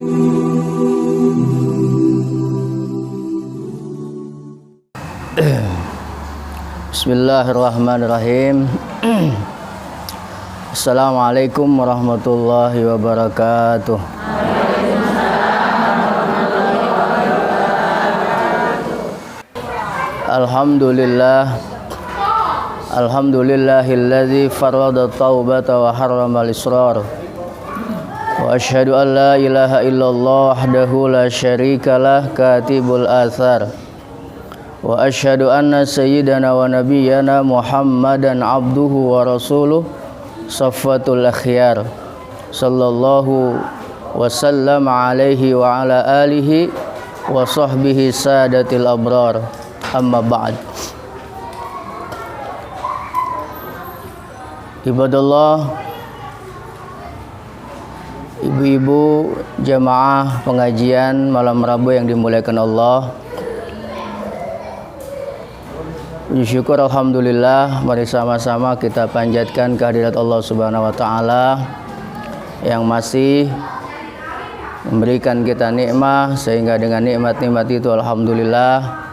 Bismillahirrahmanirrahim. Assalamualaikum warahmatullahi wabarakatuh. Alhamdulillahilladzi farada taubata wa harrama al-israr. Wa asyhadu an la ilaha illallah wahdahu la syarikalah katibul athar. Wa asyhadu anna sayyidana wa nabiyyana Muhammadan abduhu wa rasuluh safwatul akhyar sallallahu wa sallam alaihi wa ala alihi wa sahbihi sadatil abrar. Amma ba'd. Ibadallah, ibu-ibu jamaah pengajian malam Rabu yang dimuliakan Allah, puji syukur alhamdulillah, mari sama-sama kita panjatkan kehadirat Allah Subhanahu wa taala yang masih memberikan kita nikmat, sehingga dengan nikmat-nikmat itu alhamdulillah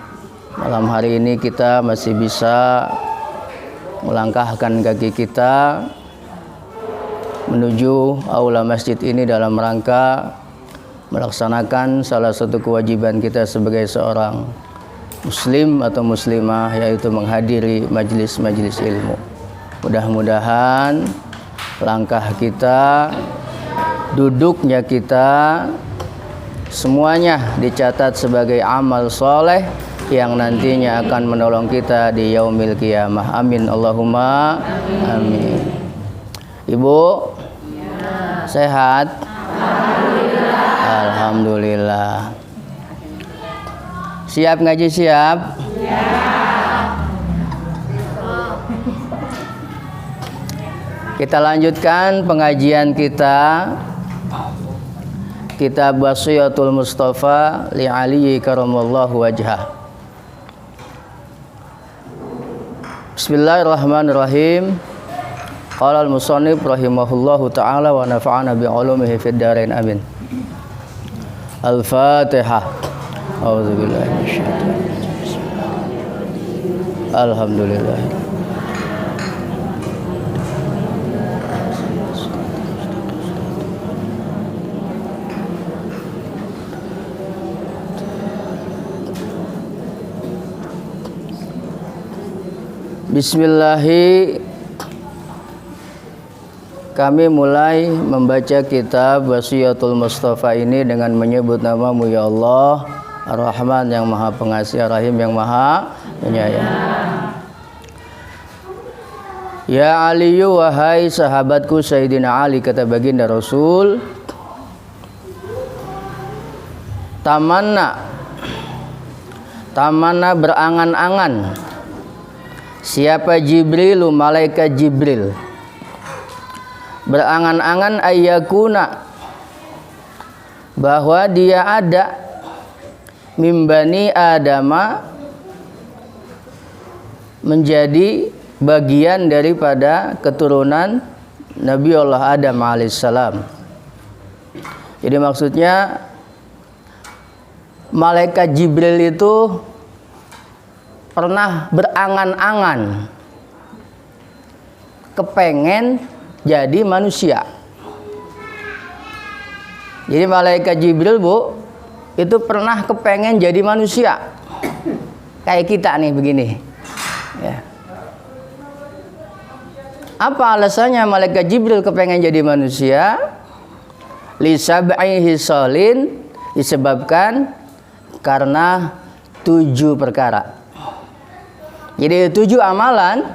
malam hari ini kita masih bisa melangkahkan kaki kita menuju aula masjid ini dalam rangka melaksanakan salah satu kewajiban kita sebagai seorang muslim atau muslimah, yaitu menghadiri majelis-majelis ilmu. Mudah-mudahan langkah kita, duduknya kita, semuanya dicatat sebagai amal soleh yang nantinya akan menolong kita di yaumil qiyamah. Amin Allahumma amin. Ibu sehat? Alhamdulillah. Siap ngaji, siap? Kita lanjutkan pengajian kita, Kitab Wasiyatul Mustafa li Ali karamallahu wajhah. Bismillahirrahmanirrahim. Qala al-musannif rahimahullahu ta'ala wa nafa'ana bi 'ulumihi fid dharain amin. Al-Fatihah. A'udzubillahi minasyaitonir rajim. Alhamdulillah. Bismillahi, kami mulai membaca kitab Wasiyatul Mustafa ini dengan menyebut namamu ya Allah, Ar-Rahman yang maha pengasih, Ar-Rahim yang maha penyayang. Ya Aliyu, wahai sahabatku Sayyidina Ali, kata baginda Rasul, tamanna berangan-angan siapa Jibrilu, malaikat Jibril, berangan-angan ayyakuna, bahwa dia ada mimbani Adama, menjadi bagian daripada keturunan Nabi Allah Adam alaihissalam. Jadi maksudnya malaikat Jibril itu pernah berangan-angan kepengen jadi manusia. Jadi malaikat Jibril, Bu, itu pernah kepengen jadi manusia kayak kita nih begini ya. Apa alasannya malaikat Jibril kepengen jadi manusia? Li sab'i hisalin, disebabkan karena 7 perkara. Jadi 7 amalan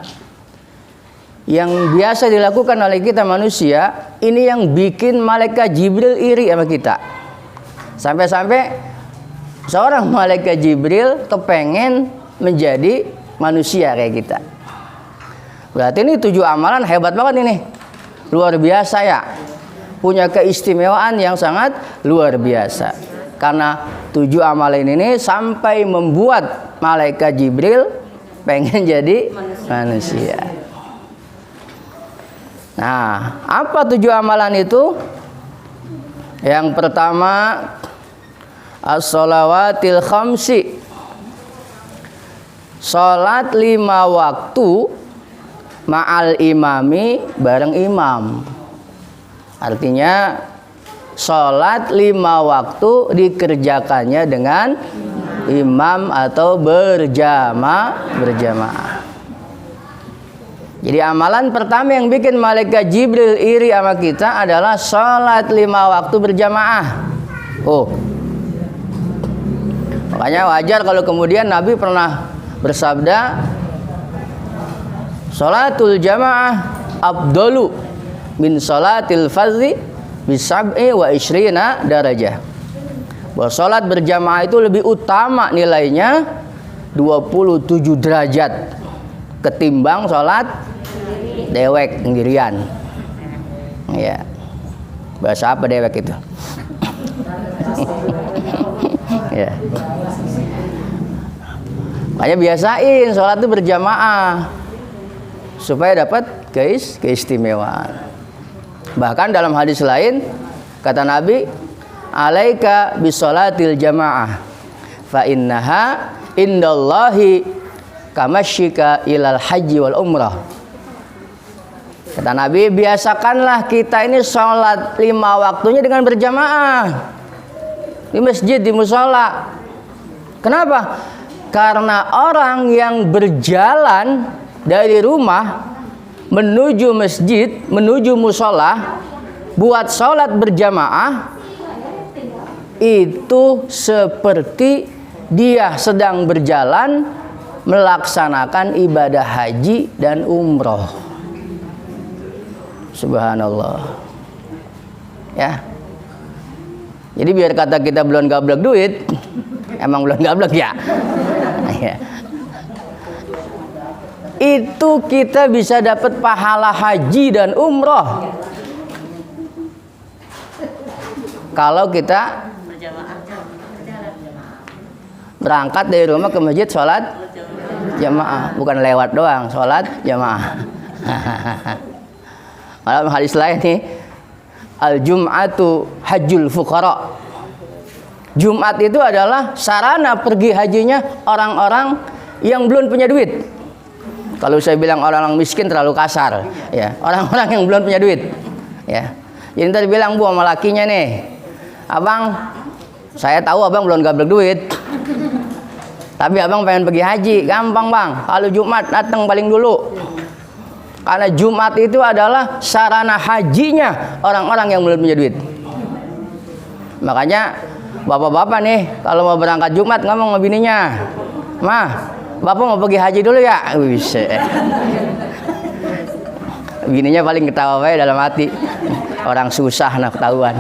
yang biasa dilakukan oleh kita manusia, ini yang bikin malaikat Jibril iri sama kita. Sampai-sampai seorang malaikat Jibril kepengen menjadi manusia kayak kita. Berarti ini 7 amalan hebat banget ini. Luar biasa ya. Punya keistimewaan yang sangat luar biasa. Karena 7 amalan ini sampai membuat malaikat Jibril pengen jadi manusia. Nah, apa 7 amalan itu? Yang pertama, as-shalawatil khamsi. Salat 5 waktu ma'al imami, bareng imam. Artinya salat 5 waktu dikerjakannya dengan imam atau berjamaah. Jadi amalan pertama yang bikin malaikat Jibril iri sama kita adalah salat 5 waktu berjamaah. Makanya wajar kalau kemudian Nabi pernah bersabda, salatul jamaah afdalu min salatil fardhi bi 27 darajah. Bahwa salat berjamaah itu lebih utama nilainya 27 derajat ketimbang salat dewek sendirian. Ya. Bahasa apa dewek itu? Ya. Makanya biasain sholat itu berjamaah supaya dapat keistimewaan. Bahkan dalam hadis lain kata Nabi, alaika bisolatil jamaah fa innaha indallahi kamasyika ilal haji wal umrah. Kata Nabi, biasakanlah kita ini sholat 5 waktunya dengan berjamaah di masjid, di mushola. Kenapa? Karena orang yang berjalan dari rumah menuju masjid, menuju mushola buat sholat berjamaah itu seperti dia sedang berjalan melaksanakan ibadah haji dan umroh. Subhanallah. Ya. Jadi biar kata kita belum gablek duit, emang belum gablek ya. Ya. Itu kita bisa dapat pahala haji dan umroh kalau kita berangkat dari rumah ke masjid sholat jamaah, bukan lewat doang, sholat jamaah. Dalam hadis lain nih, al-jum'atu hajjul fuqara. Jumat itu adalah sarana pergi hajinya orang-orang yang belum punya duit. Kalau saya bilang orang-orang miskin terlalu kasar, ya. Orang-orang yang belum punya duit, ya. Jadi tadi bilang bu sama lakinya nih, abang, saya tahu abang belum gablek duit, tapi abang pengen pergi haji, gampang bang. Kalau Jumat datang paling dulu. Karena Jumat itu adalah sarana hajinya orang-orang yang belum punya duit. Makanya bapak-bapak nih kalau mau berangkat Jumat ngomong sama bininya, "Mah, bapak mau pergi haji dulu ya?" Bisa. Bininya paling ketawa wae dalam hati. Orang susah nah ketahuan.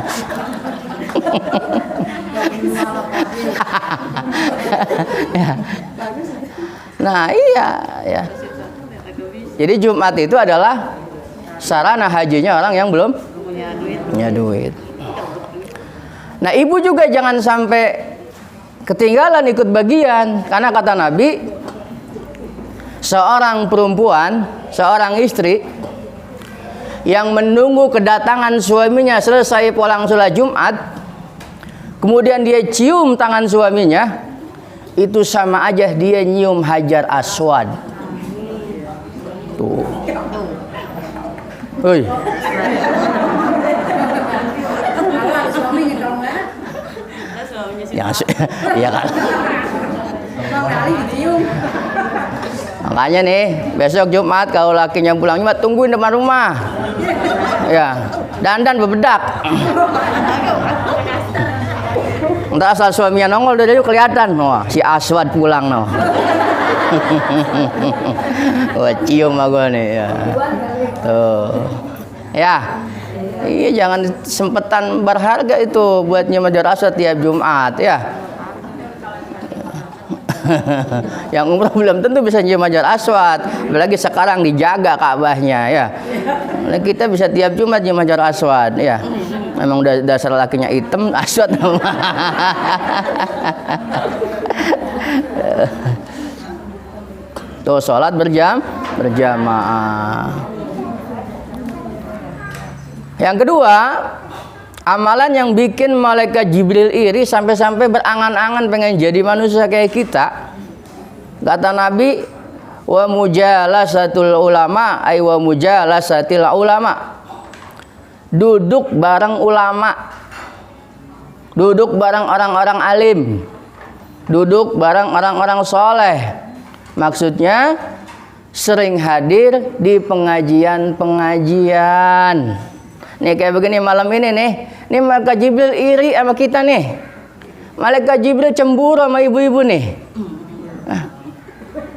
Ya. Nah, iya ya. Jadi Jumat itu adalah sarana hajinya orang yang belum punya duit. Nah, ibu juga jangan sampai ketinggalan ikut bagian, karena kata Nabi, seorang perempuan, seorang istri yang menunggu kedatangan suaminya selesai pulang sholat Jumat, kemudian dia cium tangan suaminya, itu sama aja dia nyium Hajar Aswad. Tuh. Hoi. Iya kan. Makanya nih besok Jumat kalau lakinya pulang Jumat tungguin depan rumah. Ya, dandan bebedak. Entar asal suaminya nongol dari itu kelihatan, wah si Aswad pulang noh. Wah cium aku nih ya. Tuh. Ya. Iya jangan sempetan berharga itu buat nyium Hajar Aswad tiap Jumat ya. Yang umrah belum tentu bisa nyium Hajar Aswad, apalagi sekarang dijaga Ka'bahnya ya. Nah, kita bisa tiap Jumat nyium Hajar Aswad ya. Memang udah dasar lakinya hitam, aswad. Tuh sholat berjamaah. Yang kedua, Amalan yang bikin malaikat Jibril iri sampai-sampai berangan-angan pengen jadi manusia kayak kita. Kata Nabi, wa mujalasatul ulama ay wa mujalasatil ulama. Duduk bareng ulama. Duduk bareng orang-orang alim. Duduk bareng orang-orang soleh. Maksudnya sering hadir di pengajian-pengajian. Nih kayak begini malam ini nih. Ini malaikat Jibril iri sama kita nih. Malaikat Jibril cemburu sama ibu-ibu nih.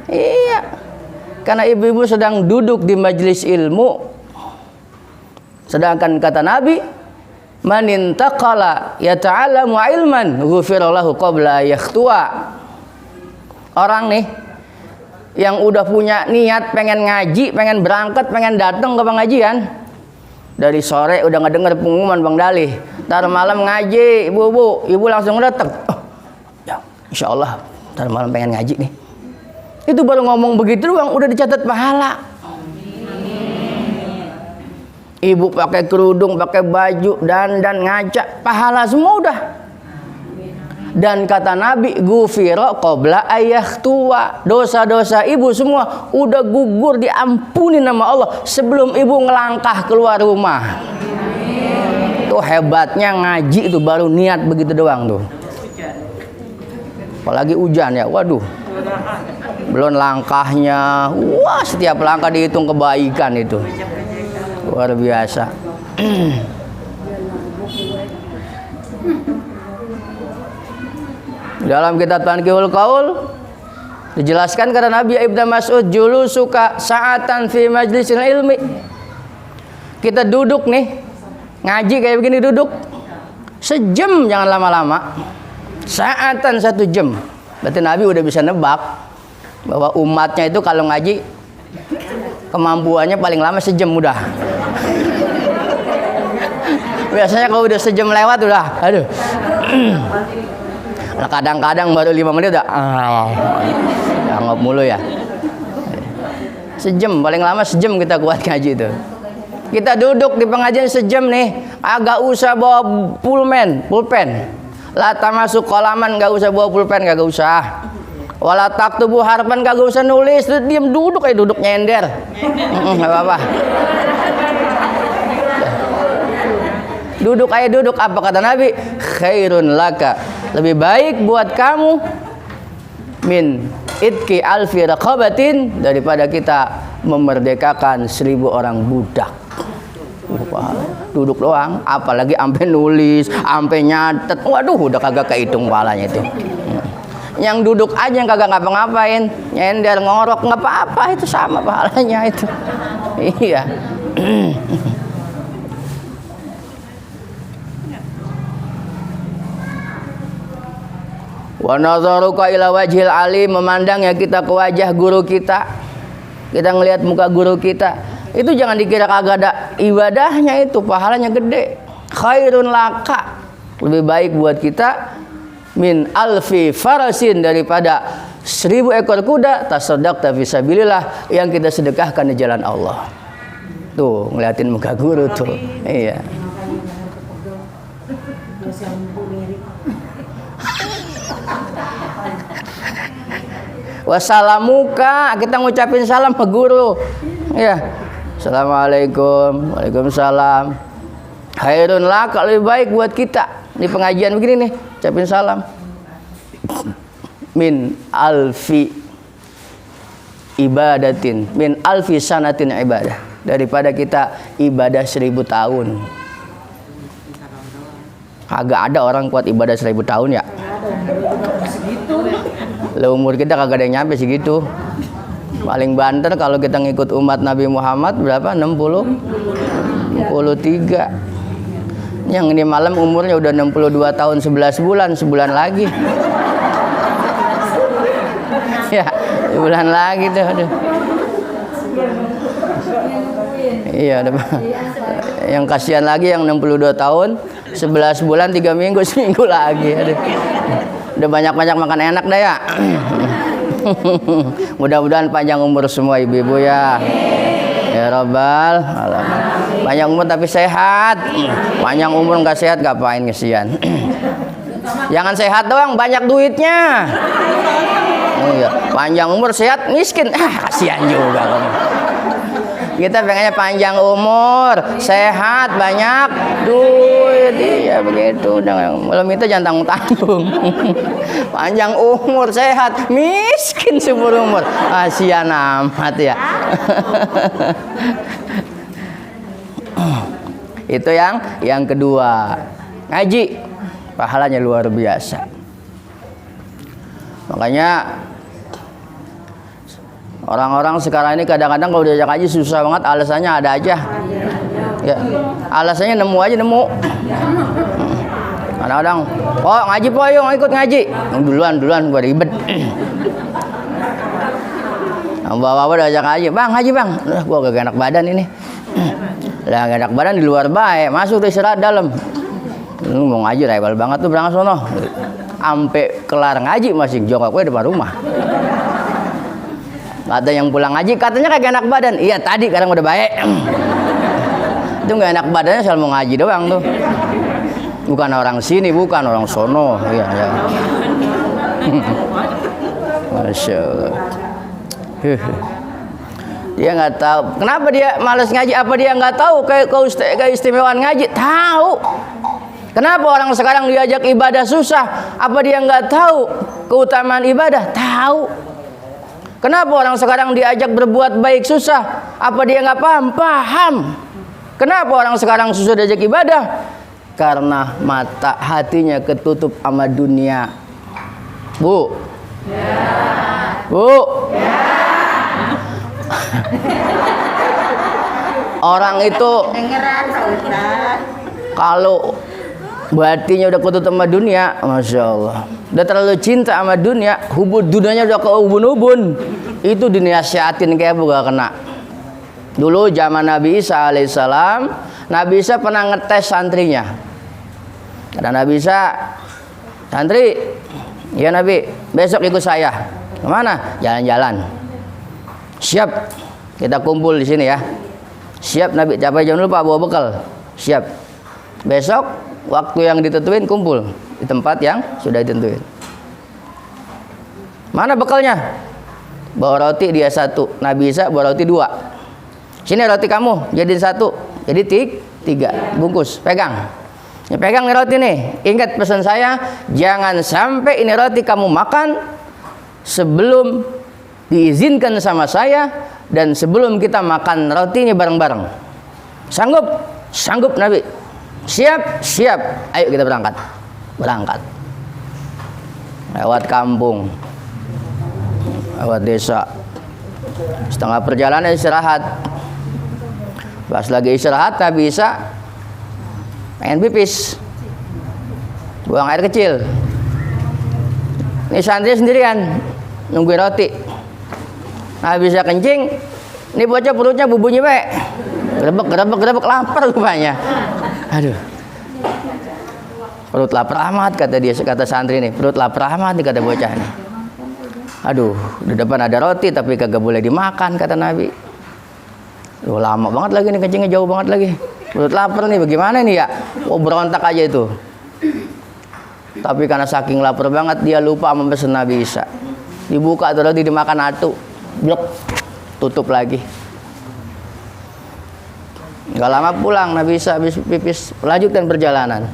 Iya. Karena ibu-ibu sedang duduk di majelis ilmu. Sedangkan kata Nabi, man intaqala yata'alamu ilman ghufira lahu qabla yakhtua. Orang nih yang udah punya niat pengen ngaji, pengen berangkat, pengen datang ke pengajian. Dari sore udah ngedenger pengumuman Bang Dalih, ntar malam ngaji, ibu langsung datang. Oh, ya, insya Allah, ntar malam pengen ngaji nih. Itu baru ngomong begitu doang, udah dicatat pahala. Ibu pakai kerudung, pakai baju, dandan, ngaca, pahala semua udah. Dan kata Nabi, gufira qabla ayah tua. Dosa-dosa ibu semua udah gugur diampuni nama Allah sebelum ibu ngelangkah keluar rumah. Tuh hebatnya ngaji itu baru niat begitu doang tuh. Apalagi hujan ya, waduh. Belum langkahnya, wah setiap langkah dihitung kebaikan itu. Luar biasa. Dalam kitab Tanqihul Qaul dijelaskan kata Nabi Ibnu Mas'ud, julusuka sa'atan fi majlisil ilmi. Kita duduk nih ngaji kayak begini, duduk sejam, jangan lama-lama. Sa'atan 1 jam. Berarti Nabi udah bisa nebak bahwa umatnya itu kalau ngaji kemampuannya paling lama sejam udah. Biasanya kalau udah sejam lewat udah, aduh. Nah, kadang-kadang baru 5 menit udah ngop mulu ya. Sejam, paling lama sejam kita kuat ngaji itu. Kita duduk di pengajian sejam nih, agak usah bawa pulpen. La tamasuk qalaman, enggak usah bawa pulpen, enggak usah. Wala taktubu harfan, kagak usah nulis, diam duduk kayak duduk nyender. Enggak apa-apa. Duduk aja duduk. Apa kata Nabi? Khairun laka, lebih baik buat kamu min itki alfi raqabatin, daripada kita memerdekakan 1000 orang budak. Duduk doang, apalagi ampe nulis, ampe nyatet. Waduh, udah kagak kehitung pahalanya itu. Yang duduk aja yang kagak ngapa-ngapain, nyender ngorok, nggak apa-apa, itu sama pahalanya itu. Iya. Wa nadharuka ila wajhil alim, memandang ya kita ke wajah guru kita. Kita ngelihat muka guru kita. Itu jangan dikira kagak ada ibadahnya, itu pahalanya gede. Khairun laka, lebih baik buat kita min alfi farasin, daripada 1000 ekor kuda tasaddaqta fi sabilillah, yang kita sedekahkan di jalan Allah. Tuh, ngeliatin muka guru tuh. Iya. Wassalamuka, kita ngucapin salam ke guru. Ya. Assalamualaikum. Waalaikumsalam. Khairun laka, lebih baik buat kita di pengajian begini nih, ucapin salam. Min alfi ibadatin, min alfi sanatin ibadah, daripada kita ibadah 1000 tahun. Kagak ada orang kuat ibadah 1000 tahun ya. Lah umur kita kagak ada yang nyampe segitu. Paling banter kalau kita ngikut umat Nabi Muhammad berapa? 63. Yang ini malam umurnya udah 62 tahun 11 bulan, sebulan lagi. Ya, sebulan lagi tuh. Aduh. Iya, yang kasihan lagi yang 62 tahun 11 bulan 3 minggu, seminggu lagi. Aduh. Udah banyak-banyak makan enak dah ya. Mudah-mudahan panjang umur semua ibu-ibu ya. Ya Rabbal alamin. Panjang umur tapi sehat. Panjang umur nggak sehat ngapain kesian. Jangan sehat doang, banyak duitnya. Oh iya, panjang umur sehat miskin. Kasihan juga kamu. Kita pengennya panjang umur, sehat, banyak duit. Iya begitu. Kalau minta jangan tanggung-tanggung. Panjang umur, sehat, miskin seumur umur. Kasihan amat ya. Itu yang kedua. Ngaji pahalanya luar biasa. Makanya orang-orang sekarang ini kadang-kadang kalau diajak ngaji susah banget, alasannya ada aja. Ya, alasannya nemu aja nemu. Kadang-kadang, oh ngaji po yuk ikut ngaji. Duluan gua ribet. Bawa-bawa diajak ngaji, bang ngaji bang. Gua gak enak badan ini. Lah gak enak badan di luar baik, masuk istirahat dalam. Lu mau ngaji rebel banget tuh berangkat sono. Sampai kelar ngaji masih jongkok gue depan rumah. Ada yang pulang ngaji katanya kagak enak badan. Iya tadi kadang udah baik. Itu gak enak badannya soal mau ngaji doang tuh. Bukan orang sini, bukan orang sono. Iya ya. Masya Allah. Dia nggak tahu kenapa dia malas ngaji. Apa dia nggak tahu keistimewaan ngaji? Tahu. Kenapa orang sekarang diajak ibadah susah? Apa dia nggak tahu keutamaan ibadah? Tahu. Kenapa orang sekarang diajak berbuat baik susah? Apa dia nggak paham? Paham. Kenapa orang sekarang susah diajak ibadah? Karena mata hatinya ketutup sama dunia. Bu. Ya. Bu. Ya. Orang itu kalau hatinya udah ketutup sama dunia, masya Allah, udah terlalu cinta sama dunia, hubud dunianya udah ke ubun-ubun, itu dinasihatin kayak bukan kena. Dulu zaman Nabi Isa alaihissalam, Nabi Isa pernah ngetes santrinya. Kata Nabi Isa, santri, ya Nabi, besok ikut saya. Kemana? Jalan-jalan. Siap, kita kumpul di sini ya. Siap Nabi, capai jam dulu Pak bawa bekal. Siap. Besok waktu yang ditentuin kumpul di tempat yang sudah ditentuin. Mana bekalnya? Bawa roti dia satu, Nabi Isa bawa roti dua. Sini roti kamu, jadiin satu, jadi tiga bungkus. Pegang. Ya, pegang nih roti nih. Ingat pesan saya, jangan sampai ini roti kamu makan sebelum diizinkan sama saya dan sebelum kita makan rotinya bareng-bareng. Sanggup? Sanggup Nabi. Siap? Siap. Ayo kita berangkat. Berangkat. Lewat kampung. Lewat desa. Setengah perjalanan istirahat. Pas lagi istirahat Nabi Isa pengen pipis. Buang air kecil. Ini santri sendirian nungguin roti. Nah bisa kencing, ini bocah perutnya bubunyi baik, gerebek lapar rupanya. Aduh, perut lapar amat kata dia, kata santri nih, perut lapar amat nih kata bocah nih. Aduh, di depan ada roti tapi kagak boleh dimakan kata Nabi. Duh, lama banget lagi nih kencingnya, jauh banget lagi. Perut lapar nih, bagaimana nih ya? Oh berontak aja itu. Tapi karena saking lapar banget dia lupa sama pesen Nabi Isa. Dibuka tuh roti dimakan atu. Blok, tutup lagi. Gak lama pulang Nabi Isa habis pipis, lanjutkan perjalanan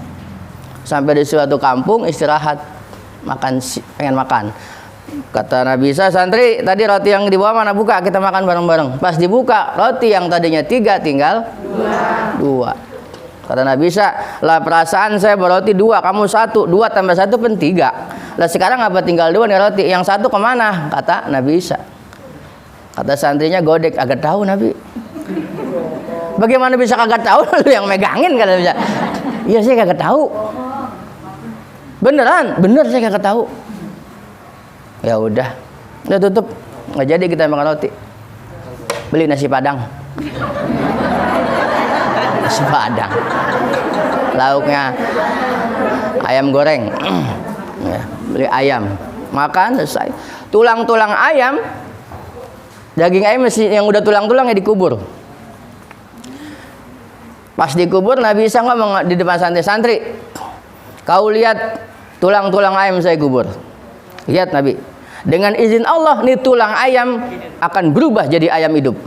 sampai di suatu kampung istirahat, pengen makan. Kata Nabi Isa, santri tadi roti yang dibawa mana, buka kita makan bareng-bareng. Pas dibuka roti yang tadinya 3 tinggal 2. Kata Nabi Isa, lah perasaan saya berroti 2, kamu 1, 2 tambah 1 pun 3. Lah sekarang apa tinggal 2 nih roti, yang 1 kemana? Kata Nabi Isa. Kata santrinya godek, agak tahu Nabi. Bagaimana bisa kagak tahu? Lu yang megangin kata bisa. Iya saya kagak tahu. Beneran, bener saya kagak tahu. Ya udah tutup, nggak jadi kita makan roti. Beli nasi padang. Nasi padang. Lauknya ayam goreng. Ya, beli ayam, makan selesai. Tulang-tulang ayam. Daging ayam yang udah tulang-tulangnya dikubur. Pas dikubur Nabi Isa ngomong di depan santri-santri, kau lihat tulang-tulang ayam saya kubur. Lihat Nabi, dengan izin Allah nih tulang ayam akan berubah jadi ayam hidup.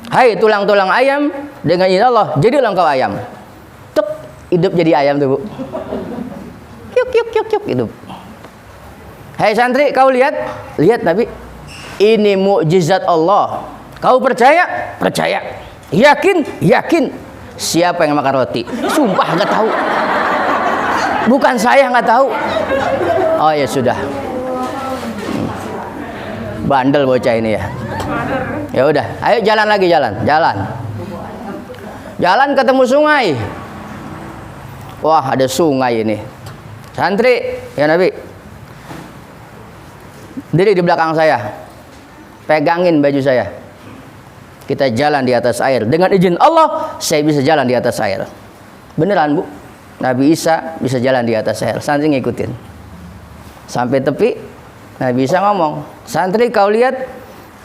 Hai tulang-tulang ayam, dengan izin Allah jadilah engkau ayam. Tuk, hidup jadi ayam tuh Bu. Yuk yuk yuk yuk hidup. Hai santri, kau lihat Nabi, ini mukjizat Allah. Kau percaya? Percaya. Yakin? Yakin. Siapa yang makan roti? Sumpah nggak tahu. Bukan saya nggak tahu. Oh ya sudah. Bandel bocah ini ya. Ya udah, ayo jalan lagi jalan. Jalan ketemu sungai. Wah ada sungai ini. Santri, ya Nabi. Diri di belakang saya. Pegangin baju saya. Kita jalan di atas air. Dengan izin Allah, saya bisa jalan di atas air. Beneran Bu, Nabi Isa bisa jalan di atas air. Santri ngikutin. Sampai tepi, Nabi Isa ngomong, santri kau lihat,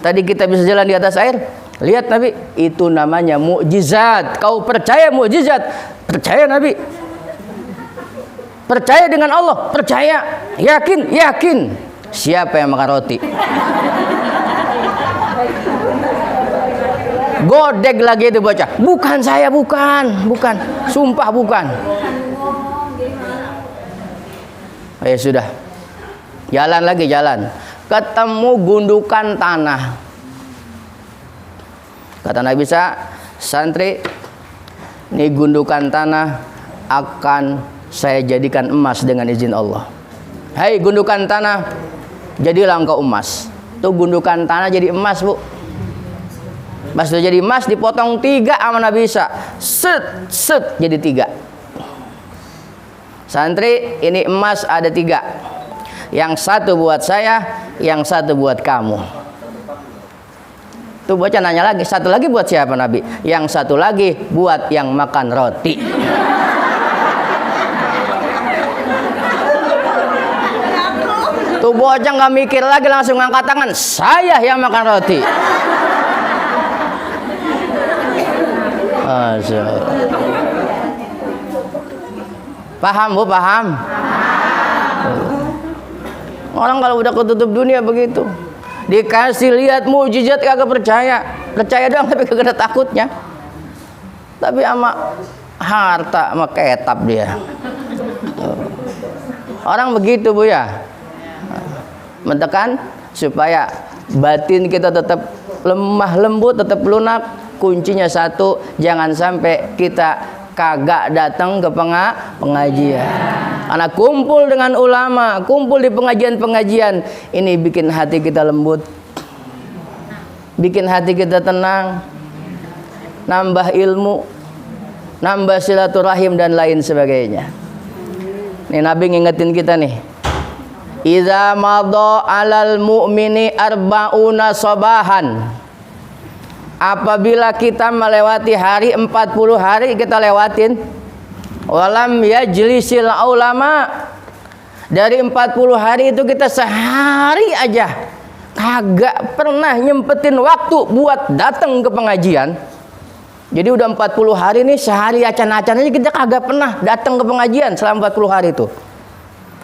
tadi kita bisa jalan di atas air. Lihat Nabi, itu namanya mukjizat. Kau percaya mukjizat? Percaya Nabi. Percaya dengan Allah? Percaya. Yakin? Yakin. Siapa yang makan roti? Godek lagi itu bocah. Bukan saya, bukan. Sumpah bukan. Ya sudah. Jalan lagi jalan. Ketemu gundukan tanah. Kata Nabi Isa, santri, ini gundukan tanah akan saya jadikan emas dengan izin Allah. Hai gundukan tanah, jadilah engkau emas. Tuh gundukan tanah jadi emas Bu. Pas itu jadi emas dipotong 3 sama Nabi Isa. Set jadi 3. Santri, ini emas ada 3. Yang satu buat saya, yang satu buat kamu. Tuh bocah nanya lagi, satu lagi buat siapa Nabi? Yang satu lagi buat yang makan roti. Tuh bocah nggak mikir lagi, langsung ngangkat tangan, saya yang makan roti. Paham Bu, paham? Orang kalau udah ketutup dunia begitu. Dikasih lihat mukjizat kagak percaya. Percaya doang tapi kagak ada takutnya. Tapi sama harta sama ketap dia. Orang begitu Bu ya. Mentekan supaya batin kita tetap lemah lembut, tetap lunak. Kuncinya satu, jangan sampai kita kagak datang ke pengajian. Karena kumpul dengan ulama, kumpul di pengajian-pengajian, ini bikin hati kita lembut, bikin hati kita tenang, nambah ilmu, nambah silaturahim dan lain sebagainya. Nih Nabi ngingetin kita nih. Idza madha 'alal mu'mini arba'una sabahan. Apabila kita melewati hari 40 hari kita lewatin, walam yajlisil ulama, dari 40 hari itu kita sehari aja kagak pernah nyempetin waktu buat datang ke pengajian. Jadi udah 40 hari nih, sehari acan-acan aja kita kagak pernah datang ke pengajian selama 40 hari itu.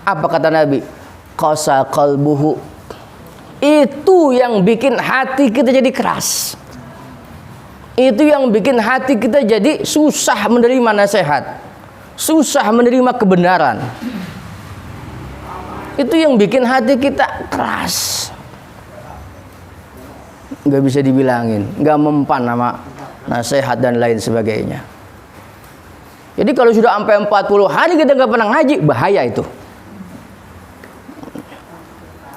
Apa kata Nabi? Qasa qalbuhu. Itu yang bikin hati kita jadi keras. Itu yang bikin hati kita jadi susah menerima nasihat, susah menerima kebenaran. Itu yang bikin hati kita keras, nggak bisa dibilangin, nggak mempan sama nasihat dan lain sebagainya. Jadi kalau sudah sampai 40 hari kita nggak pernah ngaji, bahaya itu.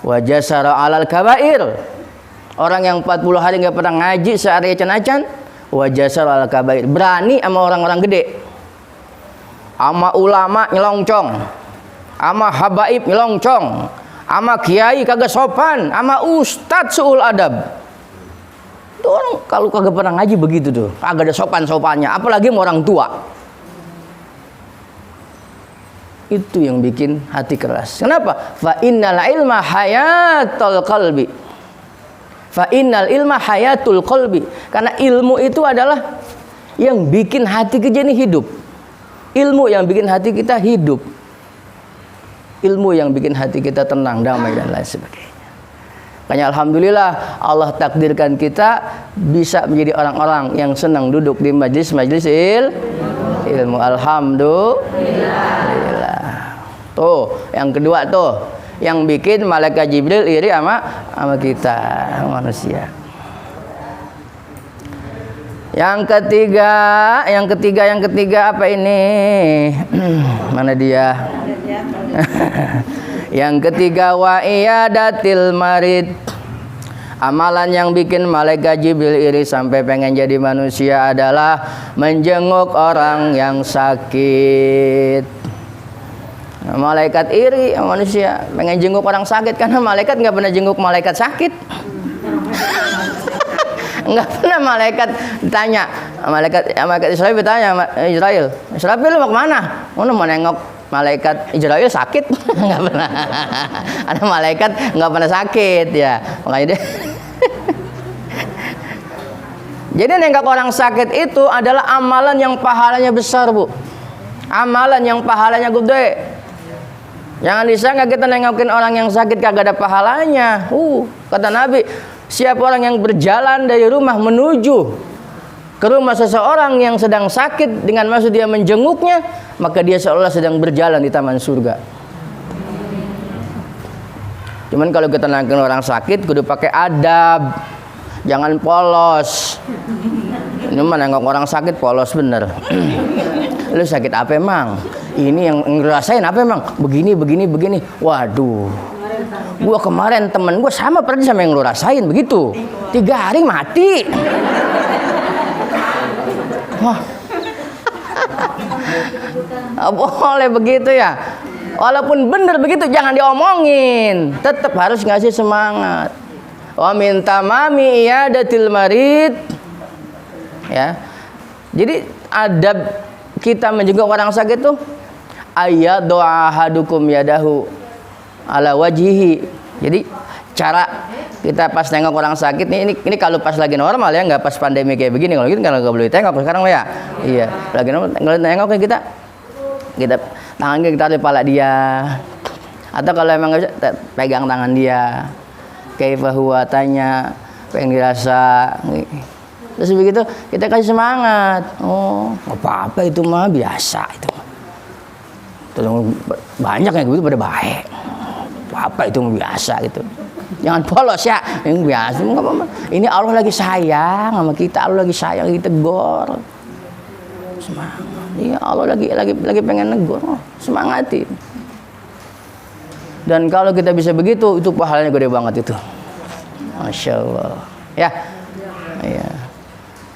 Wajah sara alal kabair. Orang yang 40 hari nggak pernah ngaji sehari acan-acan, wajah sara alal kabair. Berani sama orang-orang gede, sama ulama nyelongcong, sama habaib nyelongcong, sama kiai kagak sopan, sama ustadz suul adab. Tuh orang kalau kagak pernah ngaji begitu tuh, kagak ada sopan-sopannya, apalagi sama orang tua. Itu yang bikin hati keras. Kenapa? Fa innal ilma hayatul qalbi. Fa innal ilma hayatul qalbi. Karena ilmu itu adalah yang bikin hati kita ini hidup. Ilmu yang bikin hati kita hidup. Ilmu yang bikin hati kita tenang, damai dan lain sebagainya. Makanya alhamdulillah Allah takdirkan kita bisa menjadi orang-orang yang senang duduk di majlis-majlis ilmu. Alhamdulillah. Tuh, yang kedua tuh, yang bikin malaikat Jibril iri sama kita manusia. Yang ketiga apa ini? Mana dia? Yang ketiga, wa iyadatil marid. Amalan yang bikin malaikat Jibril iri sampai pengen jadi manusia adalah menjenguk orang yang sakit. Malaikat iri manusia pengen jenguk orang sakit karena malaikat nggak pernah jenguk malaikat sakit. Nggak pernah malaikat ditanya, malaikat Israel bertanya, Israel lu mau kemana? Mau nengok malaikat Israel sakit? Nggak pernah. Ada malaikat nggak pernah sakit ya, makanya dia. Jadi nengok orang sakit itu adalah amalan yang pahalanya besar, Bu. Amalan yang pahalanya gede. Jangan disangka kita nengokin orang yang sakit kagak ada pahalanya. Kata Nabi, siapa orang yang berjalan dari rumah menuju ke rumah seseorang yang sedang sakit dengan maksud dia menjenguknya, maka dia seolah sedang berjalan di taman surga. Cuman kalau kita nengokin orang sakit kudu pakai adab. Jangan polos. Ini mah nengok orang sakit polos bener. Lu sakit apa emang? Ini yang ngerasain apa emang? Begini. Waduh. Gua kemarin temen gua sama persis sama yang lu rasain begitu. 3 hari mati. Wah. Boleh begitu ya. Walaupun bener begitu jangan diomongin. Tetap harus ngasih semangat. Wa min tamami iyadatil marid. Ya. Jadi adab kita menjenguk orang sakit tuh ayat doa hadukum yadahu ala wajihi. Jadi cara kita pas nengok orang sakit nih, ini kalau pas lagi normal ya, nggak pas pandemi kayak begini. Kalau gitu kan nggak boleh tengok sekarang ya. Iya, lagi normal nengok kita tangan kita di kepala dia, atau kalau emang nggak bisa pegang tangan dia, kaifa huwa, tanya pengen dirasa. Terus begitu kita kasih semangat. Oh, apa-apa itu mah biasa itu. Banyak yang begitu pada baik. Apa itu mah biasa gitu. Jangan polos ya, yang biasa. Ini Allah lagi sayang sama kita, Allah lagi sayang, lagi tegur. Semangat. Iya, Allah lagi pengen negur. Semangatin. Dan kalau kita bisa begitu, itu pahalanya gede banget itu. Masya Allah. Ya. Iya.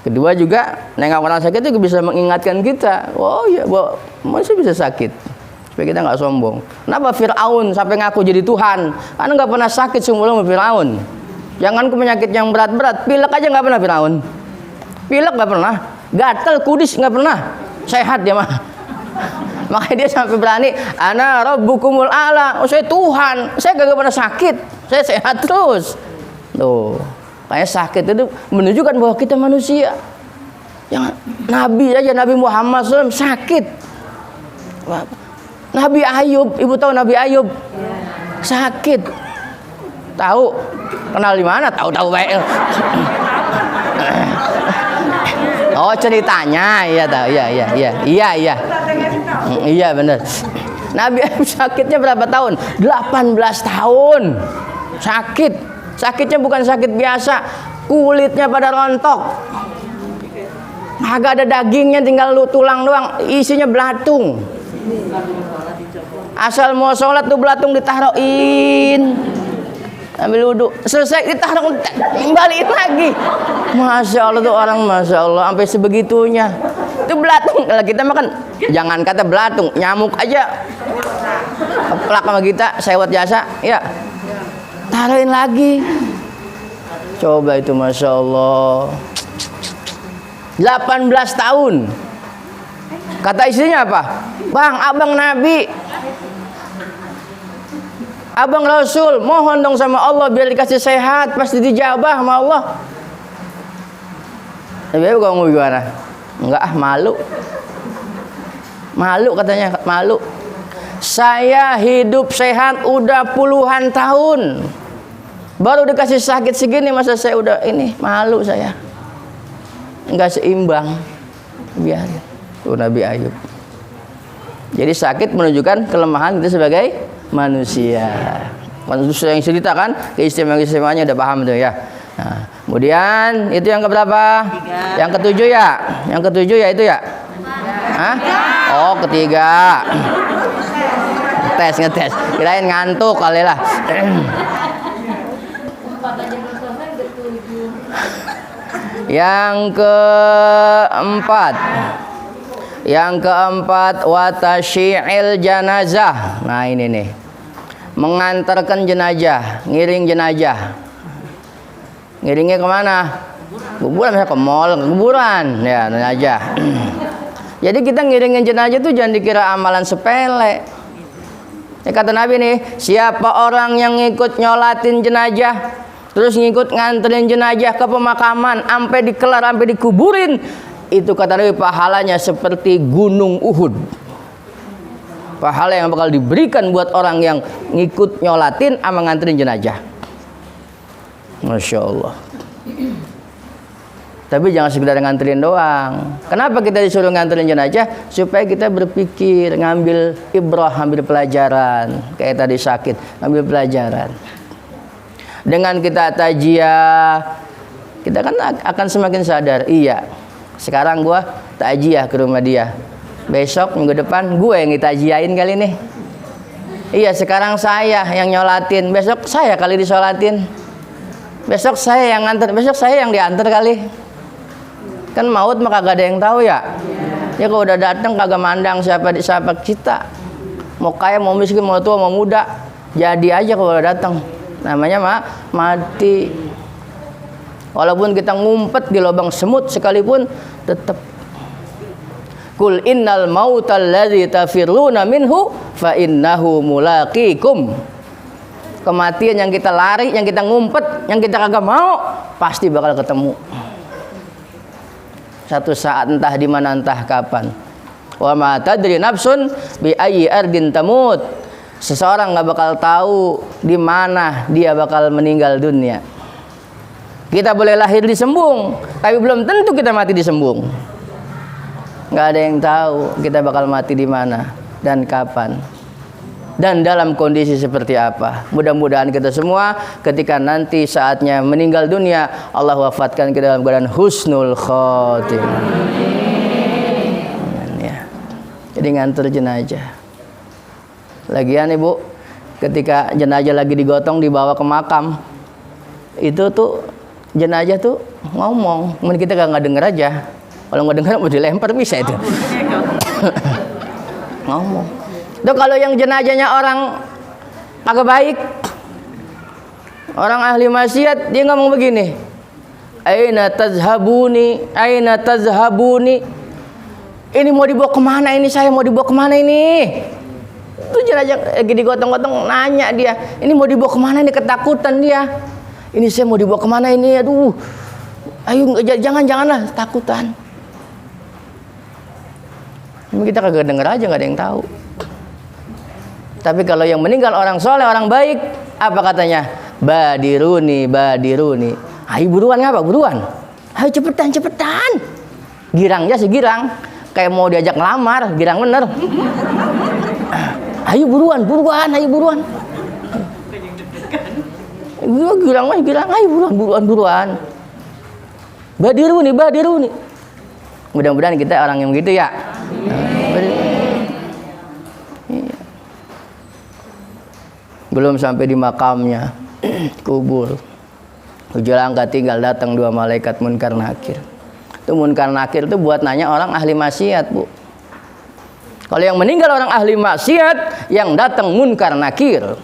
Kedua juga, nengok orang sakit itu bisa mengingatkan kita. Oh iya, masih bisa sakit. Supaya kita nggak sombong. Kenapa Fir'aun sampai ngaku jadi Tuhan? Karena nggak pernah sakit seumur sama Fir'aun. Jangan ke penyakit yang berat-berat, pilek aja nggak pernah Fir'aun. Pilek nggak pernah, gatal kudis nggak pernah, sehat dia mah. Makanya dia sampai berani, ana rabbukumul a'la. Oh, saya Tuhan, saya nggak pernah sakit, saya sehat terus. Tuh. Kayak sakit itu menunjukkan bahwa kita manusia. Yang Nabi aja, Nabi Muhammad SAW sakit. Nabi Ayub, ibu tahu Nabi Ayub sakit. Tahu? Kenal di mana? Tahu baik. Oh, ceritanya, iya tahu, iya. Iya benar. Nabi Ayub sakitnya berapa tahun? 18 tahun. Sakit. Sakitnya bukan sakit biasa, kulitnya pada rontok, agak ada dagingnya, tinggal tulang doang, isinya belatung. Asal mau sholat tuh belatung ditaruhin, ambil wudhu, selesai ditaruh, kembaliin lagi. Masya Allah tuh orang, Masya Allah, sampai sebegitunya. Itu belatung, kalau kita makan, jangan kata belatung, nyamuk aja, keplak sama kita, sewot jasa, ya. Taruhin lagi. Coba itu Masya Allah. 18 tahun. Kata istrinya apa? Bang, abang Nabi, abang Rasul, mohon dong sama Allah biar dikasih sehat. Pasti dijabah sama Allah. Tapi kamu gimana? Enggak, malu. Malu katanya, malu. Saya hidup sehat udah puluhan tahun. Baru dikasih sakit segini masa saya udah ini, malu saya. Enggak seimbang. Biarin. Tuh Nabi Ayub. Jadi sakit menunjukkan kelemahan kita sebagai manusia. Manusia yang cerita kan keistimewaan-keistimewaannya udah paham tuh ya. Nah, kemudian itu yang keberapa? 3. Yang ketujuh ya? Yang ketujuh ya itu ya? Hah? Oh, ketiga. Ngetes. Kirain ngantuk kali lah. Yang keempat. Yang keempat watasyi'il janazah. Nah, ini nih. Mengantarkan jenazah, ngiring jenazah. Ngiringnya kemana? Kuburan, misalnya ke mall, ke kuburan, ya jenazah. Jadi kita ngiringin jenazah itu jangan dikira amalan sepele. Ya, kata Nabi nih, siapa orang yang ngikut nyolatin jenazah, terus ngikut nganterin jenazah ke pemakaman, sampai dikelar, sampai dikuburin, itu kata Nabi pahalanya seperti gunung Uhud. Pahala yang bakal diberikan buat orang yang ngikut nyolatin sama nganterin jenazah. Masya Allah. Tapi jangan sekedar nganterin doang. Kenapa kita disuruh nganterin jenazah? Supaya kita berpikir, ngambil ibrah, ambil pelajaran. Kayak tadi sakit, ngambil pelajaran. Dengan kita tajiyah, kita kan akan semakin sadar. Iya, sekarang gua tajiyah ke rumah dia. Besok minggu depan gue yang ditajiyain kali nih. Iya, sekarang saya yang nyolatin, besok saya kali disolatin. Besok saya yang nganter, besok saya yang diantar kali. Kan maut mah kagak ada yang tahu ya. Ya kalau udah datang kagak mandang siapa kita. Mau kaya, mau miskin, mau tua, mau muda, jadi aja kalau udah datang. Namanya mati. Walaupun kita ngumpet di lubang semut sekalipun tetap. Kul innal mautal ladzi tafirruna minhu fa innahu mulaqikum. Kematian yang kita lari, yang kita ngumpet, yang kita kagak mau, pasti bakal ketemu. Satu saat entah di mana entah kapan. Wa ma tadri nafsun bi ayyi ardin tamut. Seseorang nggak bakal tahu di mana dia bakal meninggal dunia. Kita boleh lahir di Sembung, tapi belum tentu kita mati di Sembung. Nggak ada yang tahu kita bakal mati di mana dan kapan. Dan dalam kondisi seperti apa. Mudah-mudahan kita semua ketika nanti saatnya meninggal dunia, Allah wafatkan kita dalam keadaan husnul khotimah. Ya. Jadi nganter jenazah. Lagian Ibu, ketika jenazah lagi digotong dibawa ke makam, itu tuh jenazah tuh ngomong, mungkin kita nggak denger aja. Kalau nggak denger mau dilempar bisa itu. Ngomong. Tuh kalau yang jenazahnya orang agak baik, orang ahli maksiat, dia ngomong begini, aina tazhabuni, aina tazhabuni, ini mau dibawa kemana ini, saya mau dibawa kemana ini. Tuh jenazah lagi digotong-gotong, nanya dia, ini mau dibawa kemana ini, ketakutan dia, ini saya mau dibawa kemana ini, aduh, ayo janganlah, takutan. Ini kita kagak denger aja, nggak ada yang tahu. Tapi kalau yang meninggal orang soleh, orang baik, apa katanya? Badiruni, badiruni. Ayo buruan, ngapa? Buruan. Ayo cepetan. Girangnya segirang. Kayak mau diajak ngelamar, girang bener. Ayo buruan. Ayo buruan. Girang, ayo buruan. Badiruni. Mudah-mudahan kita orang yang begitu ya. Belum sampai di makamnya, kubur. Ujul angka tinggal datang dua malaikat munkar nakir. Itu munkar nakir itu buat nanya orang ahli maksiat, Bu. Kalau yang meninggal orang ahli maksiat, yang datang munkar nakir.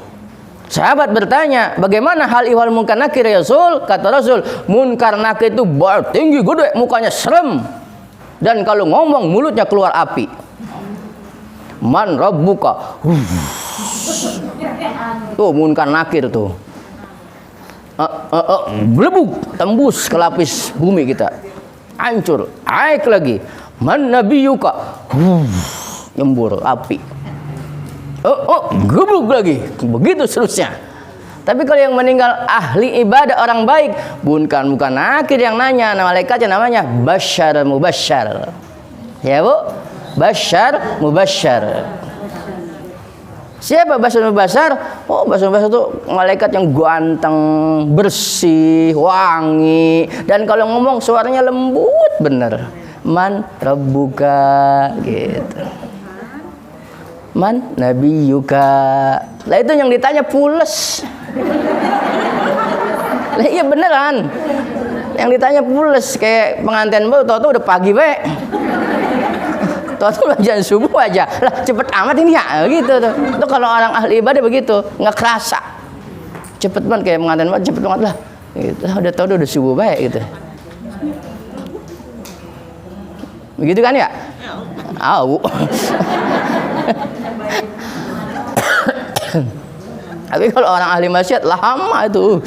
Sahabat bertanya, bagaimana hal ihwal munkar nakir ya Rasul? Kata Rasul, munkar nakir itu tinggi gede, mukanya serem. Dan kalau ngomong mulutnya keluar api. Man rabbuka. Tuh munkar nakir tuh. Blebuk, tembus ke lapis bumi kita. Hancur, naik lagi. Man nabiyuka. Nyembur api. Gebluk lagi. Begitu seterusnya. Tapi kalau yang meninggal ahli ibadah orang baik, bukan nakir yang nanya, malaikatnya namanya Basyar Mubasyar. Ya Bu, Basyar Mubasyar. Siapa Basyar Mubasyar? Oh, Basyar Mubasyar itu malaikat yang ganteng, bersih, wangi, dan kalau ngomong suaranya lembut bener. Man rabbuka gitu. Man nabiyuka. Lah itu yang ditanya pules. Lah iya beneran. Yang ditanya pules kayak pengantin baru, tau-tau udah pagi bae. Tau-tau jam subuh aja. Lah cepet amat ini ya gitu tuh. Itu kalau orang ahli ibadah begitu, nggak kerasa. Cepet banget kayak pengantin baru, cepet banget lah. Gitu. Udah tau udah subuh bae gitu. Begitu kan ya? Au. Tapi kalau orang ahli maksiat lama itu.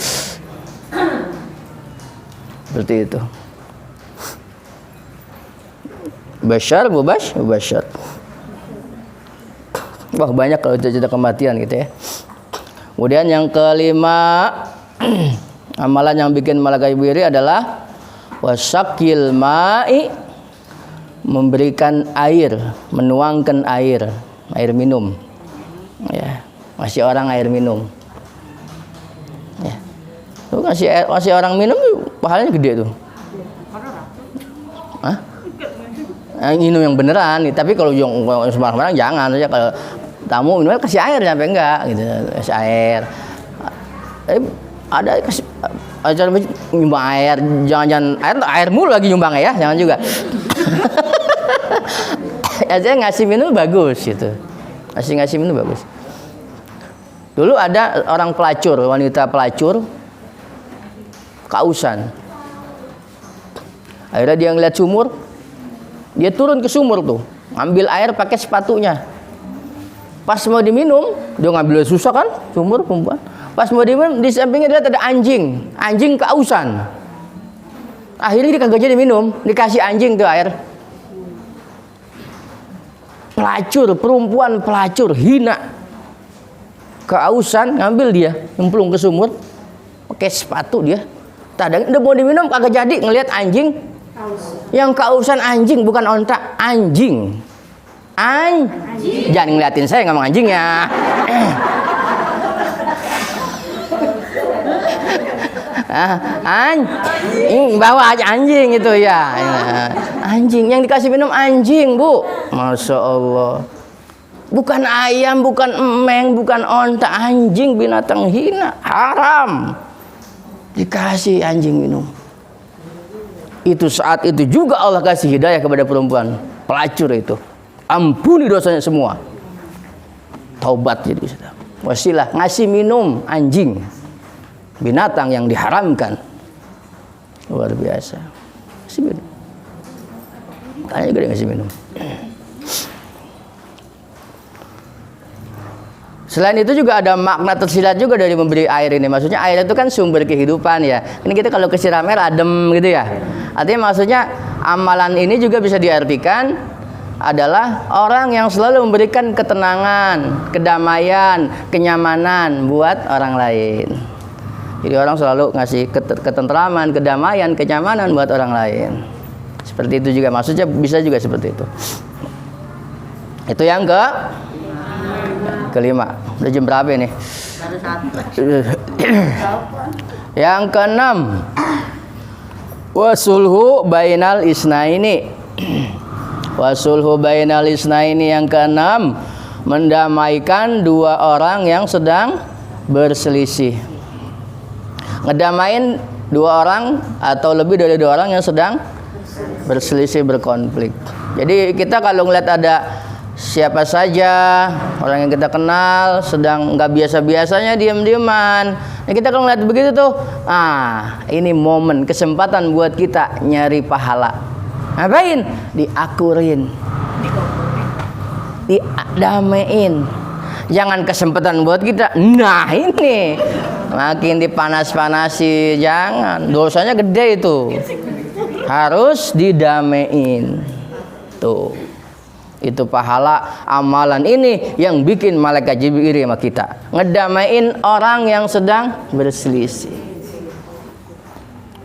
Seperti itu. Basyar, mubasyar. Wah, banyak kalau cerita kematian gitu ya. Kemudian yang kelima, amalan yang bikin malaikat iri adalah wasakil ma'i, memberikan air, menuangkan air minum. Ya, masih orang air minum. Ya. Tuh kasih orang minum pahalanya gede tuh. Hah? Minum yang beneran nih, tapi kalau yang sembarang jangan saja. Kalau tamu minum kasih air sampai enggak gitu, kasih air. Ada kasih acara nyumbang air, jangan air mulu lagi nyumbang ya, jangan juga. Aja ngasih minum bagus gitu. Ngasih minum bagus. Dulu ada orang pelacur, wanita pelacur kausan. Akhirnya dia ngeliat sumur, dia turun ke sumur tuh, ngambil air pakai sepatunya. Pas mau diminum, dia ngambil susah kan, sumur perempuan. Pas mau diminum, di sampingnya dia ada anjing kausan. Akhirnya dia kagak jadi minum, dikasih anjing tuh air. Perempuan pelacur hina, kausan, ngambil dia, nyemplung ke sumur, pakai sepatu dia. Tadang udah mau diminum kagak jadi, ngelihat anjing. Yang kausan anjing bukan onta, anjing. Jangan ngeliatin saya ngomong anjingnya. Bawa aja anjing itu ya. Anjing yang dikasih minum anjing, Bu. Masya Allah. Bukan ayam, bukan emeng, bukan onta, anjing, binatang hina, haram. Dikasih anjing minum. Itu saat itu juga Allah kasih hidayah kepada perempuan pelacur itu. Ampuni dosanya semua. Taubat jadi sudah. Wasilah ngasih minum anjing, binatang yang diharamkan. Luar biasa. Ngasih minum. Tanya gede ngasih minum. Selain itu juga ada makna tersirat juga dari memberi air ini. Maksudnya air itu kan sumber kehidupan ya. Ini kita kalau kesiram air adem gitu ya. Artinya maksudnya amalan ini juga bisa diartikan adalah orang yang selalu memberikan ketenangan, kedamaian, kenyamanan buat orang lain. Jadi orang selalu ngasih ketentraman, kedamaian, kenyamanan buat orang lain. Seperti itu juga maksudnya, bisa juga seperti itu. Itu yang kelima. Udah jam berapa ini? Yang keenam, wasulhu bainal isnaini. Wasulhu bainal isnaini yang keenam, mendamaikan dua orang yang sedang berselisih. Ngedamain dua orang atau lebih dari dua orang yang sedang berselisih, berkonflik. Jadi kita kalau ngeliat ada siapa saja orang yang kita kenal sedang nggak biasa-biasanya diam-diaman, nah, kita kalau ngeliat begitu tuh, ini momen kesempatan buat kita nyari pahala. Ngapain? Diakurin, didamein. Jangan kesempatan buat kita. Nah ini makin dipanas-panasi, jangan. Dosanya gede itu. Harus didamein. Tuh. Itu pahala amalan ini yang bikin malaikat Jibril iri sama kita. Ngedamain orang yang sedang berselisih.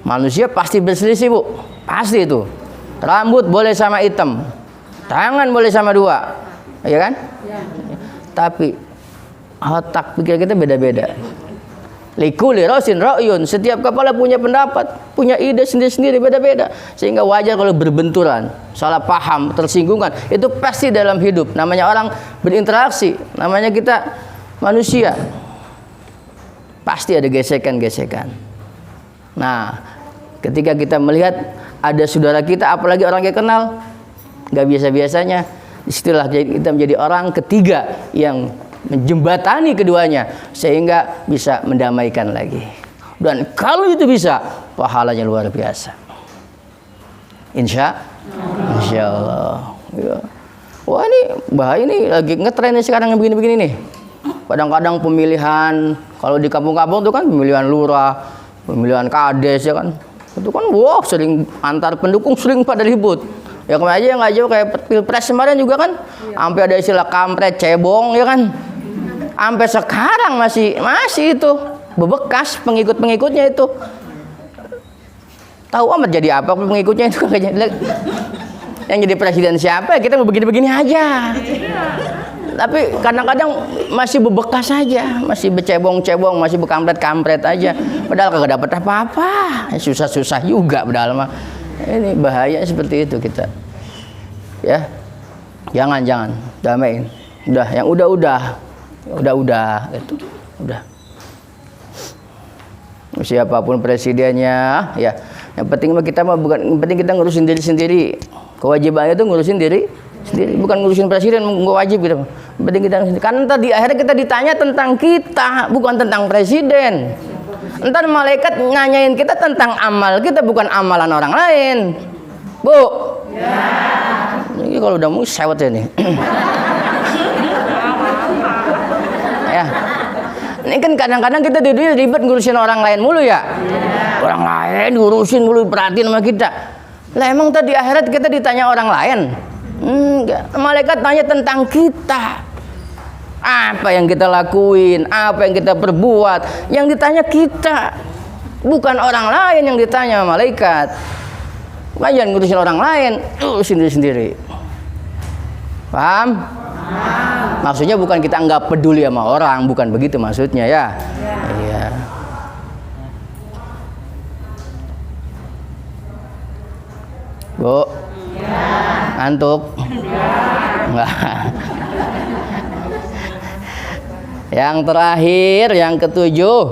Manusia pasti berselisih, Bu. Pasti itu. Rambut boleh sama hitam. Tangan boleh sama dua. Iya kan? Ya. Tapi otak pikir kita beda-beda. Likuli rosin ra'yun, setiap kepala punya pendapat, punya ide sendiri-sendiri beda-beda, sehingga wajar kalau berbenturan, salah paham, tersinggungan. Itu pasti dalam hidup. Namanya orang berinteraksi, namanya kita manusia. Pasti ada gesekan-gesekan. Nah, ketika kita melihat ada saudara kita, apalagi orang yang kenal, nggak biasa-biasanya, disitulah kita menjadi orang ketiga yang menjembatani keduanya sehingga bisa mendamaikan lagi. Dan kalau itu bisa, pahalanya luar biasa. Insya Allah. Ya. Wah, ini bahaya, ini lagi ngetren sekarang yang begini-begini nih. Kadang-kadang pemilihan, kalau di kampung-kampung itu kan pemilihan lurah, pemilihan kades ya kan. Itu kan wah, sering antar pendukung sering pada ribut. Ya kemarin aja nggak jauh kayak pilpres kemarin juga kan, sampai ada istilah kampret cebong ya kan. Sampai sekarang masih itu bebekas pengikut-pengikutnya itu. Tahu amat jadi apa pengikutnya itu yang jadi presiden siapa, kita mau begini-begini aja. Tapi kadang-kadang masih bebekas aja, masih becebong-cebong, masih bekampret-kampret aja. Padahal kagak dapat apa-apa, susah-susah juga padahal mah. Ini bahaya seperti itu kita. Ya, jangan damaiin. Udah, yang udah itu udah. Siapapun presidennya, ya. Yang penting kita mah bukan, yang penting kita ngurusin diri sendiri. Kewajibannya itu ngurusin diri sendiri, bukan ngurusin presiden, nggak wajib gitu. Yang penting kita ngurusin. Karena ntar di akhirnya kita ditanya tentang kita, bukan tentang presiden. Ntar malaikat nanyain kita tentang amal kita, bukan amalan orang lain. Bu. Ya. Ini kalau udah mau sewet ya nih. Ya. Ini kan kadang-kadang kita di dunia ribet ngurusin orang lain mulu ya. Orang lain ngurusin mulu, perhatiin sama kita. Lah emang tadi akhirat kita ditanya orang lain? Enggak. Malaikat tanya tentang kita. Apa yang kita lakuin, apa yang kita perbuat, yang ditanya kita, bukan orang lain yang ditanya malaikat. Jangan ngurusin orang lain, urusin diri sendiri. Paham? Maksudnya bukan kita nggak peduli sama orang, bukan begitu maksudnya ya. Iya. Bu, ngantuk? Enggak. Yang terakhir, yang ketujuh,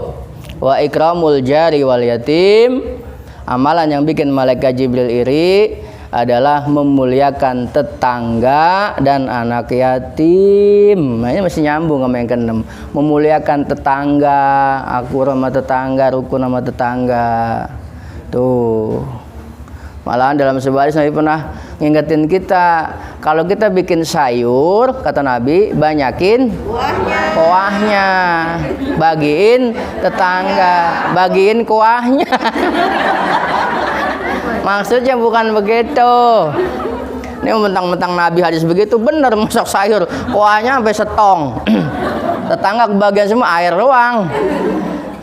wa ikramul jari wal yatim. Amalan yang bikin malaikat Jibril iri adalah memuliakan tetangga dan anak yatim. Nah, ini masih nyambung sama yang keenam. Memuliakan tetangga, akur sama tetangga, rukun sama tetangga. Tuh. Malahan dalam sebuah hadis Nabi pernah ngingetin kita, kalau kita bikin sayur, kata Nabi, banyakin kuahnya, bagiin tetangga, bagiin kuahnya. Maksudnya bukan begitu. Ini mentang-mentang Nabi hadis begitu, bener masak sayur, kuahnya sampai setong. Tetangga kebagian semua air doang.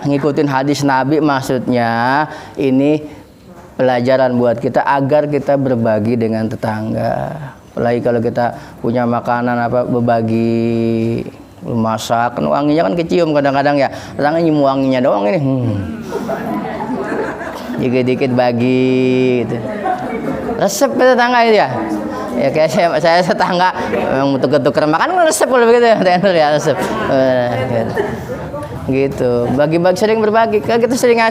Ngikutin hadis Nabi maksudnya ini pelajaran buat kita agar kita berbagi dengan tetangga. Apalagi kalau kita punya makanan apa, berbagi, masak, wanginya kan kecium kadang-kadang ya. Tetangga nyium wanginya doang ini. Dikit-dikit bagi gitu. Resep tetangga itu ya. Ya kayak saya tetangga memang tuker-tuker makan resep kalau begitu ya, resep. Gitu, bagi-bagi, sering berbagi. Kita sering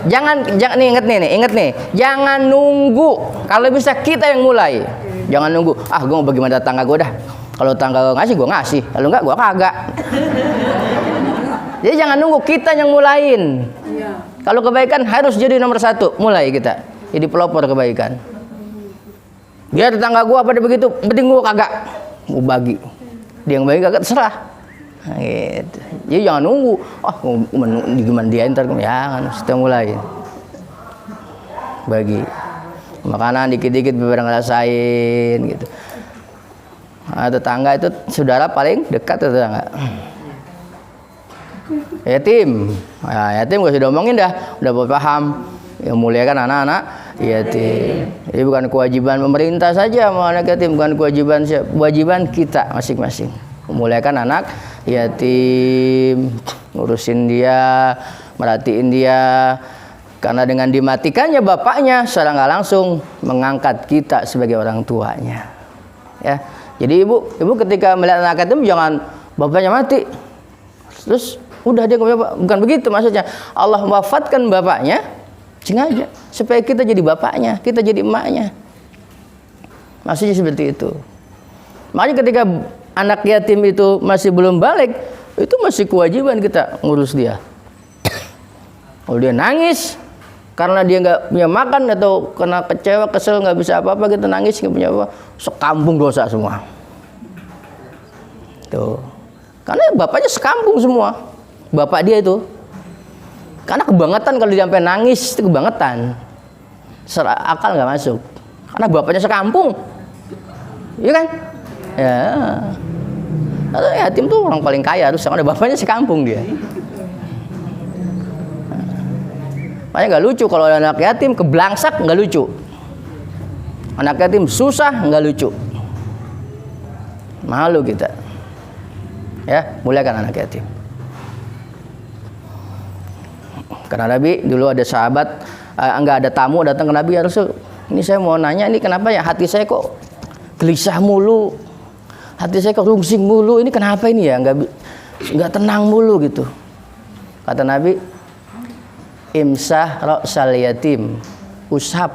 jangan nih, inget nih, jangan nunggu. Kalau bisa kita yang mulai, jangan nunggu. Gue mau bagi sama tetangga gue dah. Kalau tetangga ngasih, gue ngasih. Kalau enggak, gue kagak. Jadi jangan nunggu, kita yang mulain. Kalau kebaikan harus jadi nomor satu, mulai kita. Jadi pelopor kebaikan. Biar tetangga gue pada begitu, penting gue kagak. Gue bagi. Dia yang bagi kagak terserah. Nah, gitu. Jadi jangan nunggu. Gimana dia ntar jangan, kita mulai. Bagi makanan dikit-dikit biar ngerasain gitu. Tetangga itu saudara paling dekat, tetangga. Yatim, nah, yatim gak usah diomongin dah, udah paham. Yang muliakan anak-anak yatim. Jadi bukan kewajiban pemerintah saja mau anak yatim, bukan kewajiban kita masing-masing. Memuliakan anak yatim, ngurusin dia, merhatiin dia. Karena dengan dimatikannya bapaknya, secara nggak langsung mengangkat kita sebagai orang tuanya. Ya, jadi ibu ketika melihat anak yatim jangan bapaknya mati, terus udah dia bukan begitu maksudnya. Allah wafatkan bapaknya sengaja supaya kita jadi bapaknya, kita jadi emaknya. Maksudnya seperti itu. Makanya ketika anak yatim itu masih belum balik, itu masih kewajiban kita ngurus dia. Kalau dia nangis karena dia nggak punya makan atau kena kecewa, kesel, nggak bisa apa-apa, kita nangis nggak punya apa, sekampung dosa semua. Tuh, karena bapaknya sekampung semua. Bapak dia itu, karena kebangetan kalau dia sampai nangis itu kebangetan, akal nggak masuk. Karena bapaknya sekampung, iya kan? Ya, atau yatim tuh orang paling kaya harus, karena bapaknya sekampung dia. Makanya nggak lucu kalau ada anak yatim keblangsak, nggak lucu. Anak yatim susah, nggak lucu. Malu kita. Ya, muliakan anak yatim. Karena Nabi dulu ada sahabat, enggak ada tamu datang ke Nabi, ya Rasul, ini saya mau nanya, ini kenapa ya hati saya kok gelisah mulu, hati saya kok rungsing mulu, ini kenapa ini ya, enggak tenang mulu gitu. Kata Nabi, imsah ra'sal yatim, usap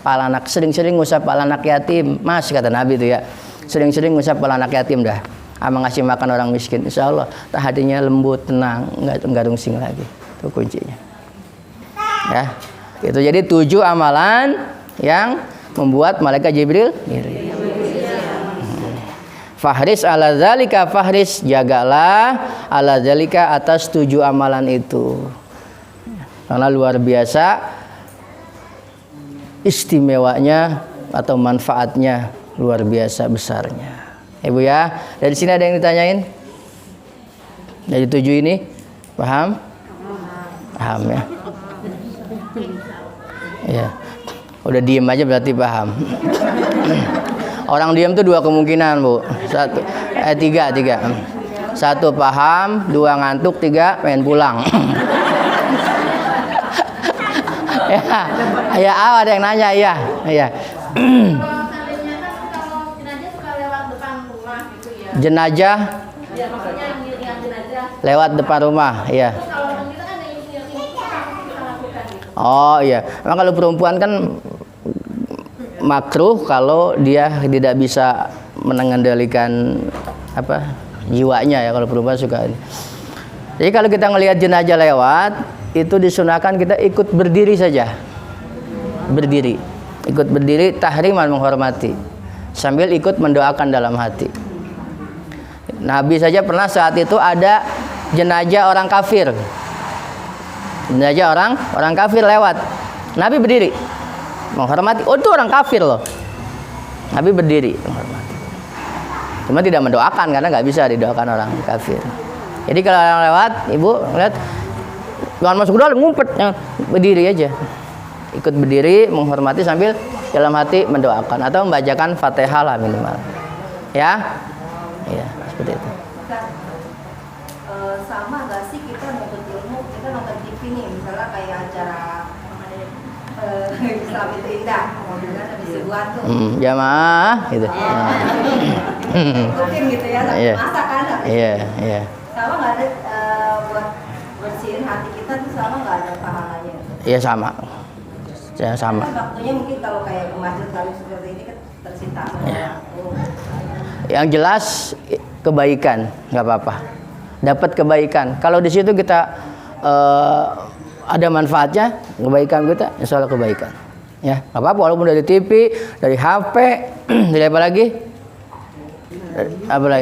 pala anak, sering-sering usap pala anak yatim, Mas, kata Nabi itu ya, sering-sering usap pala anak yatim dah, ama ngasih makan orang miskin, insya Allah hatinya lembut, tenang, enggak rungsing lagi. Itu kuncinya. Ya, itu jadi 7 amalan yang membuat malaikat Jibril iri. Fahris ala zalika, fahris, jagalah ala zalika, atas 7 amalan itu. Karena luar biasa istimewanya atau manfaatnya, luar biasa besarnya. Ibu ya, dari sini ada yang ditanyain? Dari 7 ini, paham? Paham ya? Ya, udah diem aja berarti paham. Orang diem tuh 2 kemungkinan, Bu. 3. 1 paham, 2 ngantuk, 3 pengen pulang. Ya, ada yang nanya, ya. Jenazah lewat depan rumah, ya. Oh iya, memang kalau perempuan kan makruh kalau dia tidak bisa mengendalikan jiwanya ya, kalau perempuan suka. Jadi kalau kita ngelihat jenazah lewat, itu disunahkan kita ikut berdiri saja. Ikut berdiri tahriman, menghormati, sambil ikut mendoakan dalam hati. Nabi saja pernah saat itu ada jenazah orang kafir. Jenazah orang kafir lewat, Nabi berdiri menghormati. Oh, itu orang kafir loh. Nabi berdiri menghormati. Cuma tidak mendoakan karena nggak bisa didoakan orang kafir. Jadi kalau orang lewat, ibu lihat, jangan masuk ke dalam, ngumpet, berdiri aja. Ikut berdiri menghormati sambil dalam hati mendoakan atau membacakan Fatihah lah minimal. Ya, seperti itu. Sama nggak sih kita nuntut ilmu, kita nonton TV nih, misalnya kayak acara Islam itu indah, kemudian ada sebuah tuh jamaah gitu. Ikutin gitu ya, masak kan? Iya. Sama nggak ada buat bersihin hati kita tuh, sama nggak ada pahalanya? Iya, sama. Waktunya mungkin kalau kayak ke masjid kali seperti ini kan tersita. Yang jelas kebaikan, nggak apa-apa. Dapat kebaikan. Kalau di situ kita ada manfaatnya, kebaikan kita, insya Allah kebaikan. Ya, nggak apa-apa. Walaupun dari TV, dari HP, dari apa lagi?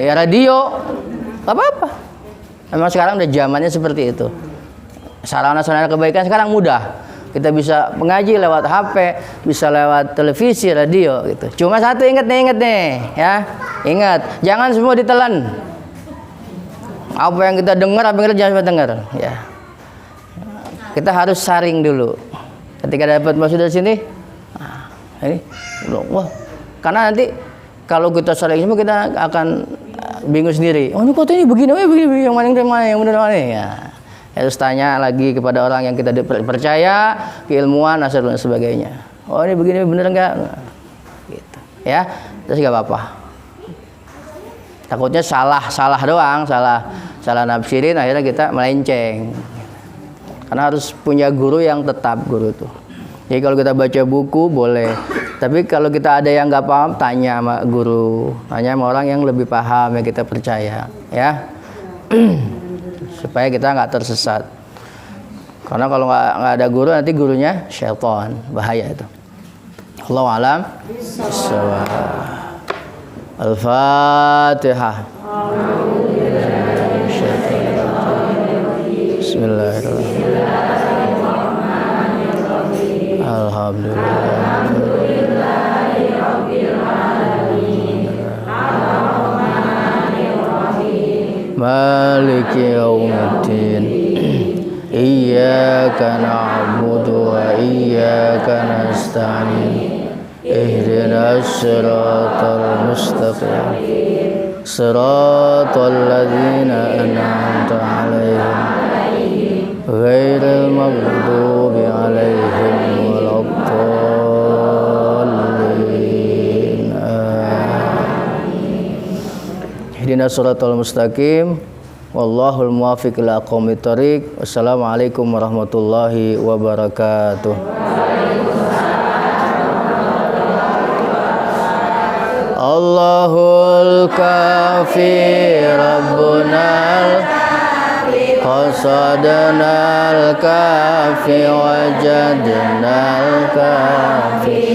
Ya, radio, nggak apa-apa. Memang sekarang udah zamannya seperti itu. Sarana kebaikan sekarang mudah. Kita bisa mengaji lewat HP, bisa lewat televisi, radio gitu. Cuma satu ingat nih ya. Ingat, jangan semua ditelan. Apa yang kita dengar, apa yang kita jangan sampai dengar ya. Kita harus saring dulu. Ketika dapat masuk dari sini, ini wah, karena nanti kalau kita saring semua kita akan bingung sendiri. Oh, ini kota ini begini, begini, yang mana yang benar mana ya. Harus tanya lagi kepada orang yang kita percaya, keilmuan, asal dan sebagainya. Oh, ini begini benar enggak? Gitu. Ya, terus enggak apa-apa. Takutnya salah doang, salah nafsirin, akhirnya kita melenceng. Karena harus punya guru yang tetap, guru tuh. Jadi kalau kita baca buku boleh, tapi kalau kita ada yang nggak paham, tanya sama guru, tanya sama orang yang lebih paham, yang kita percaya, ya. Supaya kita nggak tersesat. Karena kalau nggak ada guru, nanti gurunya syaitan, bahaya itu. Allahu a'lam bishawab. Al-Fatihah. Bismillahirrahmanirrahim. Alhamdulillahirrahmanirrahim. Maliki yaumiddin. Iyyaka na'budu wa iyyaka nasta'in. Ihdinas siratal mustaqim. Siratal ladzina an'amta 'alaihim ghairil maghdubi 'alaihim waladdallin. Ihdinas siratal mustaqim. Wallahul muwaffiq ila aqwamit thoriq. Wassalamualaikum warahmatullahi wabarakatuh. Allahul kafi rabbunal qasadnal kafi wajadnal kafi